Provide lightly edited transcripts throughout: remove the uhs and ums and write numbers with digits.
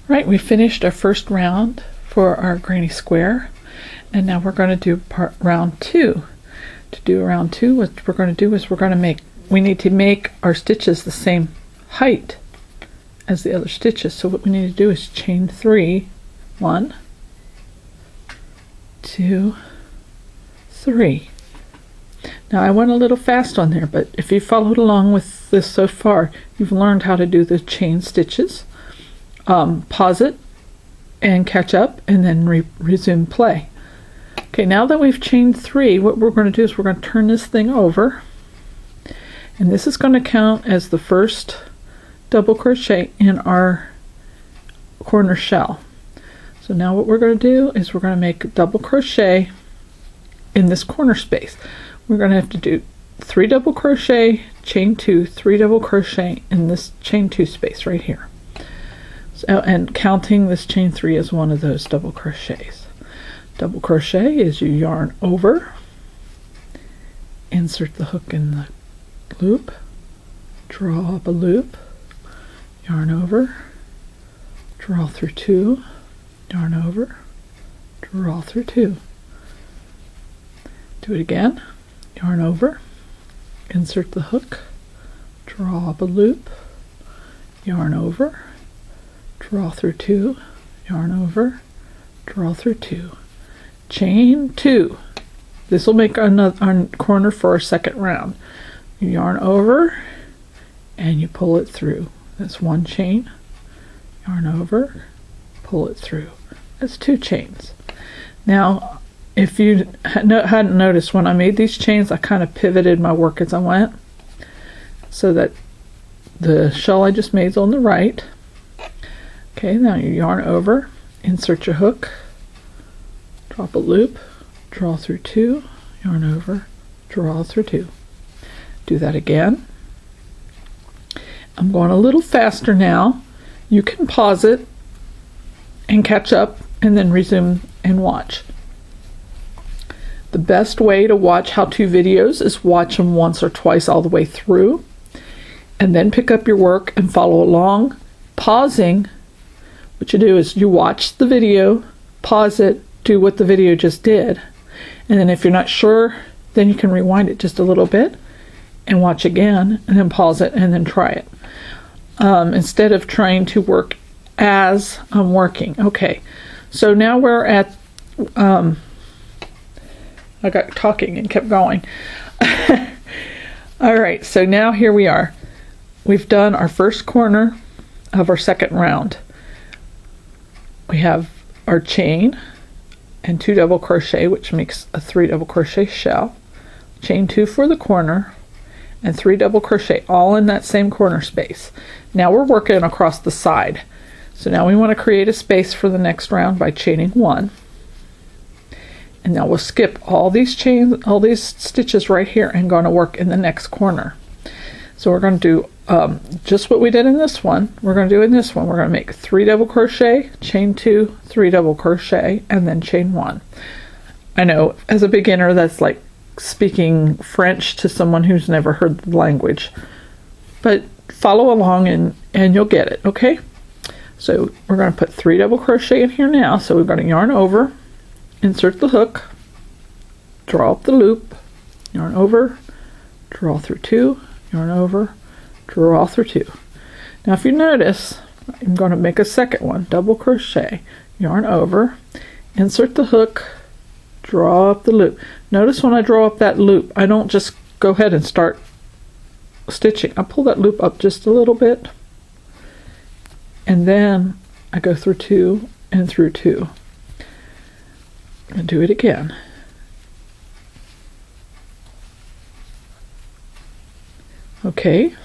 Right, we finished our first round for our granny square, and now we're going to do round 2. To do round 2, what we're going to do is we need to make our stitches the same height as the other stitches. So what we need to do is chain 3, 1, 2, 3. Now I went a little fast on there, but if you followed along with this so far, you've learned how to do the chain stitches. Pause it and catch up, and then resume play. Okay, now that we've chained 3, what we're going to do is we're going to turn this thing over, and this is going to count as the first double crochet in our corner shell. So now what we're going to do is we're going to make a double crochet in this corner space. We're going to have to do 3 double crochet, chain 2, 3 double crochet in this chain 2 space right here. So, and counting this chain 3 as one of those double crochets. Double crochet is you yarn over, insert the hook in the loop, draw up a loop, yarn over, draw through 2, yarn over, draw through 2. Do it again, yarn over, insert the hook, draw up a loop, yarn over, draw through 2, yarn over, draw through 2, chain 2. This will make our corner for our second round. You yarn over and you pull it through. That's 1 chain, yarn over, pull it through. That's 2 chains. Now if you hadn't noticed, when I made these chains I kind of pivoted my work as I went, so that the shell I just made is on the right. Okay, now you yarn over, insert your hook, drop a loop, draw through 2, yarn over, draw through 2. Do that again. I'm going a little faster now. You can pause it and catch up and then resume and watch. The best way to watch how-to videos is watch them once or twice all the way through, and then pick up your work and follow along, pausing. What you do is you watch the video, pause it, do what the video just did, and then if you're not sure, then you can rewind it just a little bit and watch again, and then pause it and then try it, instead of trying to work as I'm working. Okay, so now we're at I got talking and kept going. All right, so now here we are. We've done our first corner of our second round. We have our chain and 2 double crochet, which makes a 3 double crochet shell, chain 2 for the corner, and 3 double crochet, all in that same corner space. Now we're working across the side. So now we want to create a space for the next round by chaining 1. And now we'll skip all these chains, all these stitches right here, and going to work in the next corner. So we're going to do just what we did in this one. We're going to do in this one. We're going to make 3 double crochet, chain 2, 3 double crochet, and then chain 1. I know as a beginner that's like speaking French to someone who's never heard the language, but follow along and you'll get it. Okay, so we're going to put 3 double crochet in here now. So we're going to yarn over, insert the hook, draw up the loop, yarn over, draw through 2, yarn over, draw through 2. Now if you notice, I'm going to make a second one, double crochet, yarn over, insert the hook, draw up the loop. Notice when I draw up that loop, I don't just go ahead and start stitching. I pull that loop up just a little bit, and then I go through 2 and through 2. And do it again. Okay,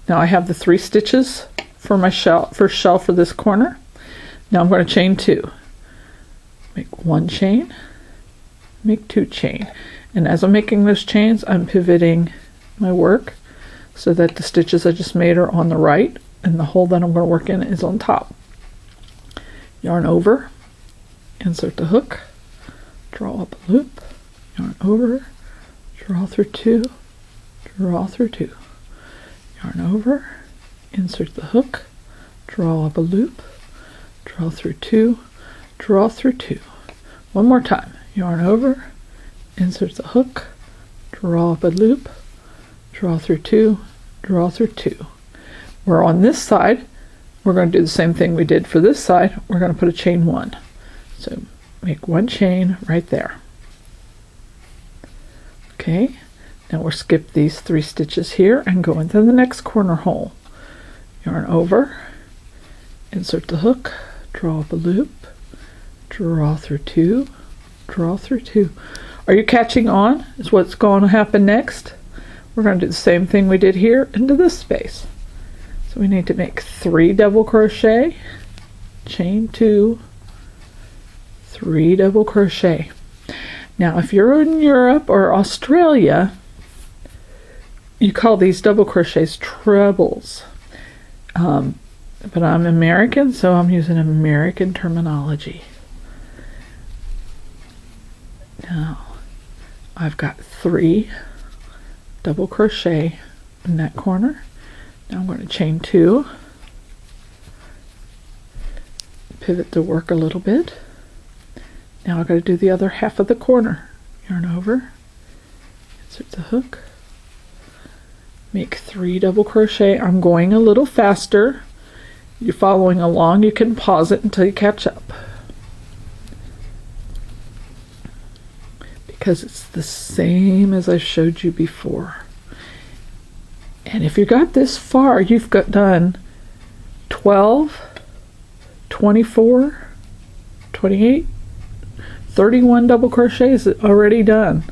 now I have the 3 stitches for my first shell for this corner. Now I'm going to chain 2. Make 1 chain, make 2 chain. And as I'm making those chains, I'm pivoting my work so that the stitches I just made are on the right and the hole that I'm going to work in is on top. Yarn over, insert the hook, draw up a loop, yarn over, draw through 2, draw through 2, yarn over, insert the hook, draw up a loop, draw through 2, draw through 2. One more time. Yarn over, insert the hook, draw up a loop, draw through 2, draw through 2. We're on this side. We're going to do the same thing we did for this side. We're going to put a chain 1. So make 1 chain right there. Okay, now we'll skip these 3 stitches here and go into the next corner hole. Yarn over, insert the hook, draw up a loop, draw through 2, draw through 2. Are you catching on? Is what's going to happen next? We're going to do the same thing we did here into this space. So we need to make 3 double crochet, chain 2, 3 double crochet. Now if you're in Europe or Australia, you call these double crochets trebles. But I'm American, so I'm using American terminology. Now I've got 3 double crochet in that corner. Now I'm going to chain 2, pivot to work a little bit. Now I've got to do the other half of the corner. Yarn over, insert the hook, make 3 double crochet. I'm going a little faster. You're following along, you can pause it until you catch up, because it's the same as I showed you before. And if you got this far, you've done 12, 24, 28, 31 double crochets already done.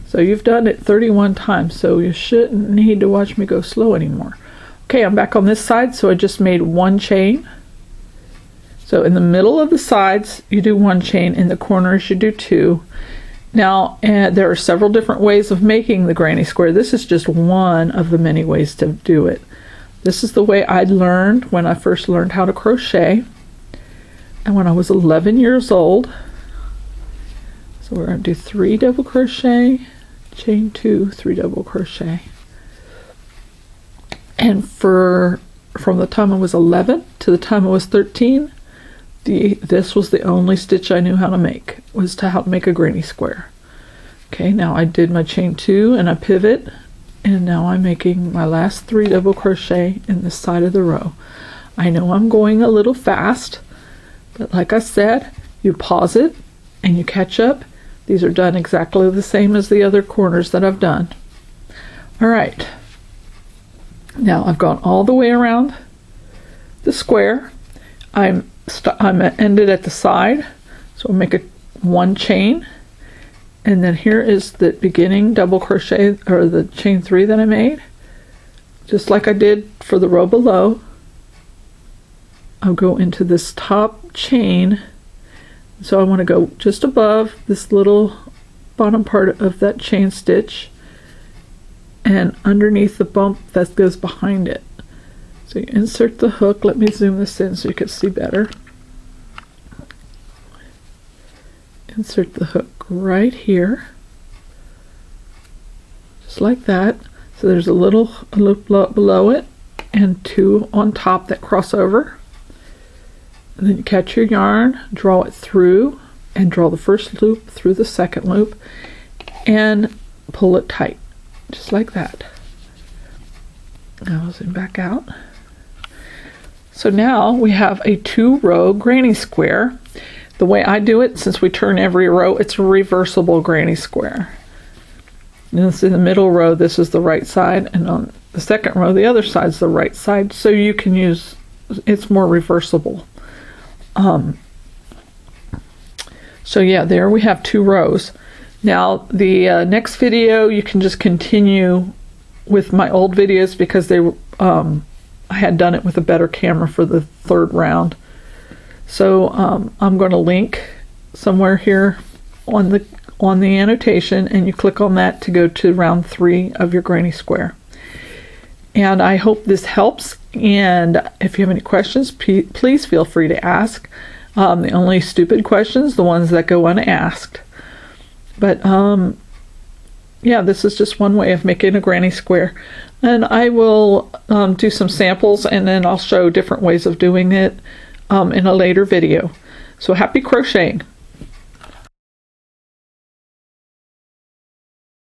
So you've done it 31 times, so you shouldn't need to watch me go slow anymore. Okay, I'm back on this side, so I just made 1 chain. So in the middle of the sides, you do 1 chain. In the corners, you do 2. Now, there are several different ways of making the granny square. This is just one of the many ways to do it. This is the way I learned when I first learned how to crochet, and when I was 11 years old. So we're going to do 3 double crochet, chain 2, 3 double crochet. And from the time I was 11 to the time I was 13, this was the only stitch I knew how to make, was how to make a granny square. Okay, now I did my chain 2 and I pivot, and now I'm making my last 3 double crochet in this side of the row. I know I'm going a little fast, but like I said, you pause it and you catch up. These are done exactly the same as the other corners that I've done. All right, now I've gone all the way around the square. I'm ended at the side, so I'll make 1 chain, and then here is the beginning double crochet, or the chain 3 that I made, just like I did for the row below. I'll go into this top chain, so I want to go just above this little bottom part of that chain stitch and underneath the bump that goes behind it. So you insert the hook. Let me zoom this in so you can see better. Insert the hook right here, just like that. So there's a little loop below it and 2 on top that cross over. And then you catch your yarn, draw it through, and draw the first loop through the second loop and pull it tight, just like that. Now I'll zoom back out. So now we have a 2-row granny square. The way I do it, since we turn every row, it's a reversible granny square. And this in the middle row, this is the right side, and on the second row, the other side's the right side. So you can use, it's more reversible. So yeah, there we have 2 rows. Now the next video, you can just continue with my old videos, because they I had done it with a better camera for the 3rd round. So I'm going to link somewhere here on the annotation, and you click on that to go to round 3 of your granny square. And I hope this helps, and if you have any questions, please feel free to ask. The only stupid questions, the ones that go unasked. But yeah, this is just one way of making a granny square, and I will do some samples, and then I'll show different ways of doing it. in a later video. So happy crocheting!